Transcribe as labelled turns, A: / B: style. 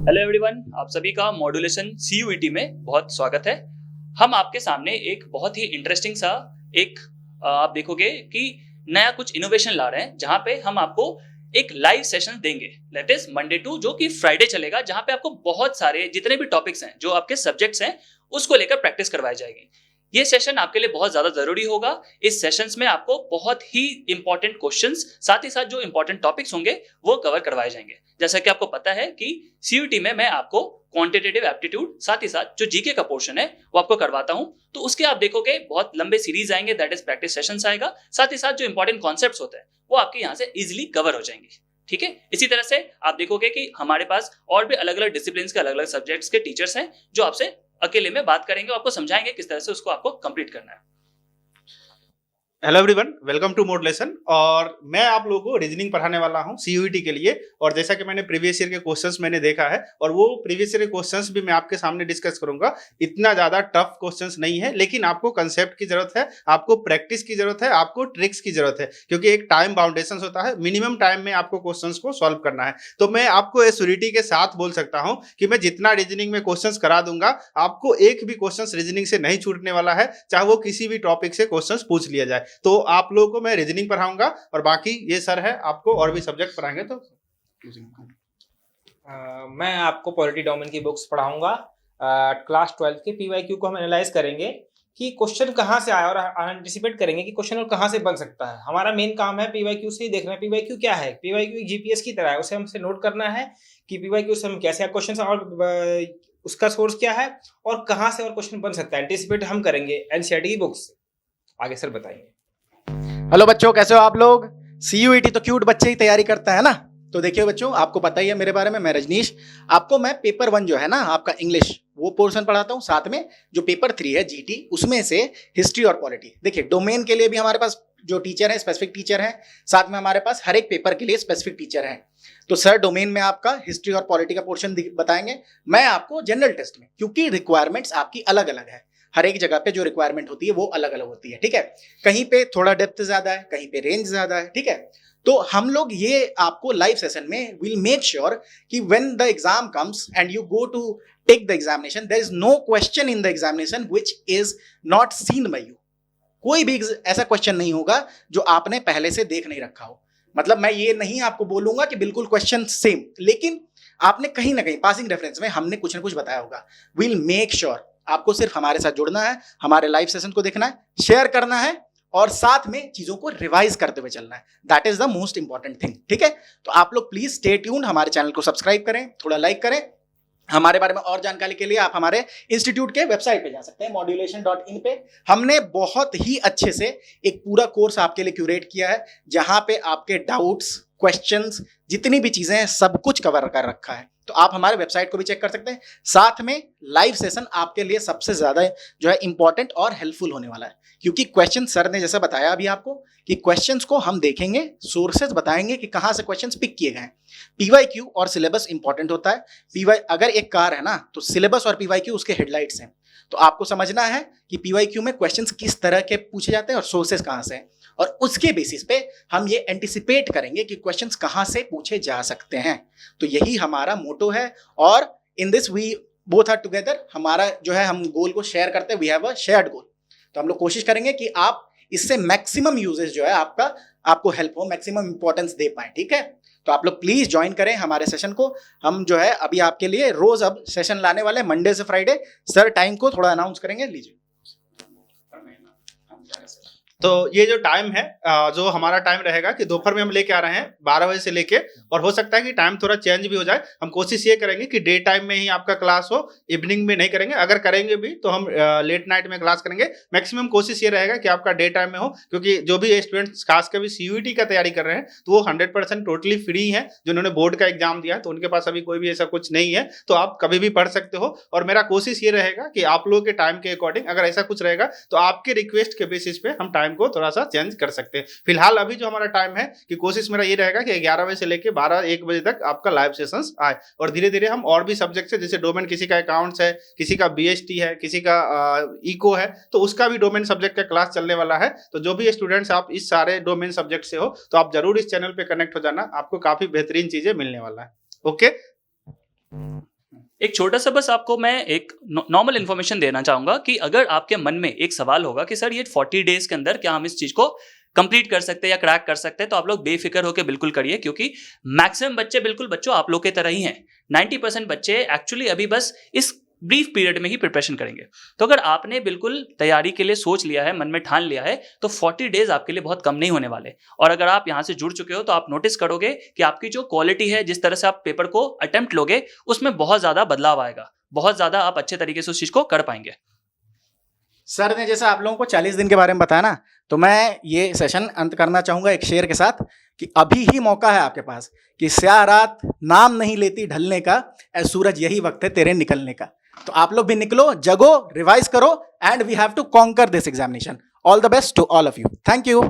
A: Hello everyone, आप सभी का मॉड्यूलेशन CUET में बहुत स्वागत है। हम आपके सामने एक बहुत ही इंटरेस्टिंग सा आप देखोगे कि नया कुछ इनोवेशन ला रहे हैं, जहां पे हम आपको एक लाइव सेशन देंगे। दैट इज मंडे टू, जो कि फ्राइडे चलेगा, जहां पे आपको बहुत सारे जितने भी टॉपिक्स हैं, जो आपके सब्जेक्ट्स हैं, उसको लेकर प्रैक्टिस करवाई जाएगी। ये सेशन आपके लिए बहुत ज्यादा जरूरी होगा। इस सेशंस में आपको बहुत ही इंपॉर्टेंट क्वेश्चंस, साथ ही साथ जो इंपॉर्टेंट टॉपिक्स होंगे वो कवर करवाए जाएंगे। जैसा कि आपको पता है कि CUET में मैं आपको क्वांटिटेटिव एप्टीट्यूड, साथ ही साथ जो जीके का पोर्शन है वो आपको करवाता हूं। तो उसके आप देखोगे बहुत लंबे सीरीज आएंगे, दैट इज प्रैक्टिस सेशंस आएगा। साथ ही साथ जो इंपॉर्टेंट कॉन्सेप्ट्स होते हैं वो आपके यहाँ से इजिली कवर हो जाएंगे। ठीक है, इसी तरह से आप देखोगे कि हमारे पास और भी अलग अलग डिसिप्लिन के अलग अलग सब्जेक्ट्स के टीचर्स हैं, जो आपसे अकेले में बात करेंगे, आपको समझाएंगे किस तरह से उसको आपको कंप्लीट करना है।
B: Hello everyone, welcome to modulation. और मैं आप लोगों को रीजनिंग पढ़ाने वाला हूं CUET के लिए। और जैसा कि मैंने प्रीवियस ईयर के क्वेश्चंस मैंने देखा है, और वो प्रीवियस ईयर के क्वेश्चंस भी मैं आपके सामने डिस्कस करूंगा। इतना ज्यादा टफ क्वेश्चंस नहीं है, लेकिन आपको कंसेप्ट की जरूरत है, आपको प्रैक्टिस की जरूरत है, आपको ट्रिक्स की जरूरत है, क्योंकि एक टाइम बाउंडेशन होता है। मिनिमम टाइम में आपको क्वेश्चंस को सॉल्व करना है। तो मैं आपको एश्योरिटी के साथ बोल सकता हूं कि मैं जितना रीजनिंग में क्वेश्चंस करा दूंगा, आपको एक भी क्वेश्चंस रीजनिंग से नहीं छूटने वाला है, चाहे वो किसी भी टॉपिक से क्वेश्चंस पूछ लिया जाए। तो आप लोग को मैं रीजनिंग पढ़ाऊंगा, और बाकी ये सर है आपको और भी सब्जेक्ट पढ़ाएंगे। तो
C: मैं आपको पॉलिटी डोमेन की बुक्स पढ़ाऊंगा। क्लास 12 के PYQ को हम एनालाइज करेंगे कि क्वेश्चन कहाँ से आया, और एंटिसिपेट करेंगे कि क्वेश्चन और कहाँ से बन सकता है। हमारा मेन काम है PYQ से ही देखना है। PYQ क्या है? PYQ एक GPS की तरह है, उसे हमसे नोट करना है कि PYQ से हम कैसे क्वेश्चन, और उसका सोर्स क्या है, और कहाँ से और क्वेश्चन बन सकता है। एंटिसिपेट हम करेंगे NCERT की बुक्स से। आगे सर बताएंगे।
D: हेलो बच्चों, कैसे हो आप लोग? CUET तो क्यूट बच्चे ही तैयारी करता है ना। तो देखिए बच्चों, आपको पता ही है मेरे बारे में, मैं रजनीश। आपको मैं पेपर 1 जो है ना आपका इंग्लिश, वो पोर्शन पढ़ाता हूँ। साथ में जो पेपर 3 है GT, उसमें से हिस्ट्री और पॉलिटी। देखिए, डोमेन के लिए भी हमारे पास जो टीचर है, स्पेसिफिक टीचर है। साथ में हमारे पास हर एक पेपर के लिए स्पेसिफिक टीचर है। तो सर डोमेन में आपका हिस्ट्री और पॉलिटी का पोर्शन बताएंगे, मैं आपको जनरल टेस्ट में, क्योंकि रिक्वायरमेंट्स आपकी अलग अलग है। हर एक जगह पे जो रिक्वायरमेंट होती है वो अलग अलग होती है। ठीक है, कहीं पे थोड़ा डेप्थ ज्यादा है, कहीं पे रेंज ज्यादा है। ठीक है, तो हम लोग ये आपको लाइव सेशन में विल मेक श्योर कि when the exam comes and you go to take the examination, there is no question in the examination which is not seen by you. कोई भी ऐसा क्वेश्चन नहीं होगा जो आपने पहले से देख नहीं रखा हो। मतलब मैं ये नहीं आपको बोलूंगा कि बिल्कुल क्वेश्चन सेम, लेकिन आपने कहीं ना कहीं पासिंग रेफरेंस में हमने कुछ ना कुछ बताया होगा। विल मेक श्योर आपको सिर्फ हमारे साथ जुड़ना है, हमारे लाइव सेशन को देखना है, शेयर करना है, और साथ में चीजों को रिवाइज करते हुए चलना है। That is the most important thing. ठीक है, तो आप लोग प्लीज स्टे ट्यून्ड, हमारे चैनल को सब्सक्राइब करें, थोड़ा लाइक करें। हमारे बारे में और जानकारी के लिए आप हमारे इंस्टीट्यूट के वेबसाइट पे जा सकते हैं, modulation.in पे। हमने बहुत ही अच्छे से एक पूरा कोर्स आपके लिए क्यूरेट किया है, जहां पे आपके डाउट्स, क्वेश्चंस, जितनी भी चीजें हैं, सब कुछ कवर कर रखा है। तो आप हमारे वेबसाइट को भी चेक कर सकते हैं। साथ में लाइव सेशन आपके लिए सबसे ज्यादा जो है इंपॉर्टेंट और हेल्पफुल होने वाला है, क्योंकि क्वेश्चन सर ने जैसा बताया अभी आपको कि क्वेश्चंस को हम देखेंगे, सोर्सेज बताएंगे कि कहां से क्वेश्चंस पिक किए गए हैं। PYQ और सिलेबस इंपॉर्टेंट होता है। अगर एक कार है ना, तो सिलेबस और PYQ उसके हेडलाइट्स हैं। तो आपको समझना है कि PYQ में क्वेश्चंस किस तरह के पूछे जाते हैं और सोर्सेज कहां से हैं, और उसके बेसिस पे हम ये एंटिसिपेट करेंगे कि क्वेश्चंस कहां से पूछे जा सकते हैं। तो यही हमारा मोटो है, और in this we both are together. हमारा जो है, हम गोल को शेयर करते हैं, we have a shared goal. तो हम लोग कोशिश करेंगे कि आप इससे मैक्सिमम यूजेस जो है आपको हेल्प हो, मैक्सिमम इंपॉर्टेंस दे पाए। ठीक है, तो आप लोग प्लीज ज्वाइन करें हमारे सेशन को। हम जो है अभी आपके लिए रोज अब सेशन लाने वाले, मंडे से फ्राइडे। सर टाइम को थोड़ा अनाउंस करेंगे, लीजिए।
B: तो ये जो टाइम है, जो हमारा टाइम रहेगा कि दोपहर में हम लेके आ रहे हैं 12 बजे से लेके, और हो सकता है कि टाइम थोड़ा चेंज भी हो जाए। हम कोशिश ये करेंगे कि डे टाइम में ही आपका क्लास हो, इवनिंग में नहीं करेंगे। अगर करेंगे भी तो हम लेट नाइट में क्लास करेंगे। मैक्सिमम कोशिश ये रहेगा कि आपका डे टाइम में हो, क्योंकि जो भी स्टूडेंट्स खासकर भी CUET का तैयारी कर रहे हैं, तो वो 100% टोटली फ्री है। जिन्होंने बोर्ड का एग्जाम दिया, तो उनके पास अभी कोई भी ऐसा कुछ नहीं है, तो आप कभी भी पढ़ सकते हो। और मेरा कोशिश ये रहेगा कि आप लोगों के टाइम के अकॉर्डिंग अगर ऐसा कुछ रहेगा, तो आपके रिक्वेस्ट के बेसिस पे हम टाइम को थोड़ा सा चेंज कर सकते हैं। फिलहाल अभी जो हमारा टाइम है कि कोशिश मेरा ये रहेगा कि 11 बजे से लेके 12-1 बजे तक आपका लाइव सेशंस आए, और धीरे धीरे हम और भी सब्जेक्ट है, जैसे डोमेन, किसी का अकाउंट्स है, किसी का BST है, किसी का इको है, तो उसका भी डोमेन सब्जेक्ट का क्लास चलने वाला है। तो जो भी स्टूडेंट्स आप इस सारे डोमेन सब्जेक्ट से हो, तो आप जरूर इस चैनल पे कनेक्ट हो जाना, आपको काफी बेहतरीन चीजें मिलने वाला है। ओके।
A: एक छोटा सा बस आपको मैं एक नॉर्मल इन्फॉर्मेशन देना चाहूंगा कि अगर आपके मन में एक सवाल होगा कि सर ये 40 डेज के अंदर क्या हम इस चीज को कंप्लीट कर सकते हैं या क्रैक कर सकते हैं, तो आप लोग बेफिक्र होकर बिल्कुल करिए, क्योंकि मैक्सिमम बच्चे बिल्कुल बच्चों आप लोग की तरह ही हैं। 90% बच्चे एक्चुअली अभी बस इस ब्रीफ पीरियड में ही प्रिपरेशन करेंगे। तो अगर आपने बिल्कुल तैयारी के लिए सोच लिया है, मन में ठान लिया है, तो 40 डेज आपके लिए बहुत कम नहीं होने वाले। और अगर आप यहां से जुड़ चुके हो तो आप नोटिस करोगे कि आपकी जो क्वालिटी है, जिस तरह से आप पेपर को अटेम्प्ट लोगे, उसमें बहुत ज्यादा बदलाव आएगा, बहुत ज्यादा आप अच्छे तरीके से उस चीज को कर पाएंगे।
D: सर ने जैसा आप लोगों को 40 दिन के बारे में बताया ना, तो मैं ये सेशन अंत करना चाहूंगा एक शेर के साथ कि अभी ही मौका है आपके पास कि स्याह रात नाम नहीं लेती ढलने का, ऐ सूरज यही वक्त है तेरे निकलने का। तो आप लोग भी निकलो, जगो, रिवाइज करो, and we have to conquer this examination. All the best to all of you. Thank you.